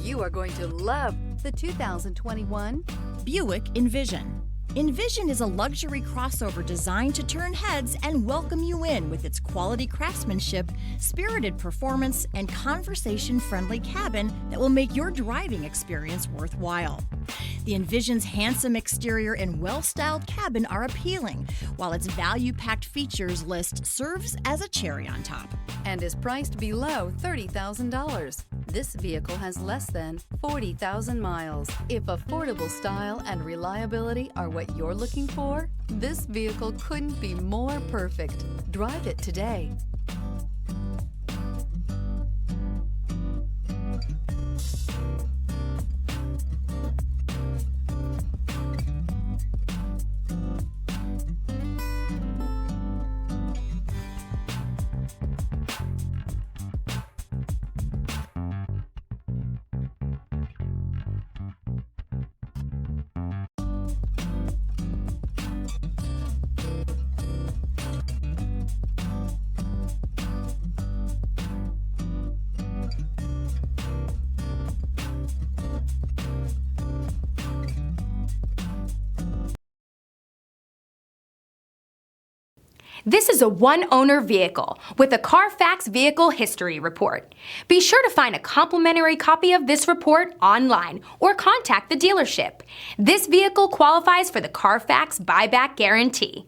You are going to love the 2021 Buick Envision. Envision is a luxury crossover designed to turn heads and welcome you in with its quality craftsmanship, spirited performance, and conversation-friendly cabin that will make your driving experience worthwhile. The Envision's handsome exterior and well-styled cabin are appealing, while its value-packed features list serves as a cherry on top. and is priced below $30,000. This vehicle has less than 40,000 miles. If affordable style and reliability are what you're looking for, this vehicle couldn't be more perfect. Drive it today. This is a one-owner vehicle with a Carfax Vehicle History Report. Be sure to find a complimentary copy of this report online or contact the dealership. This vehicle qualifies for the Carfax Buyback Guarantee.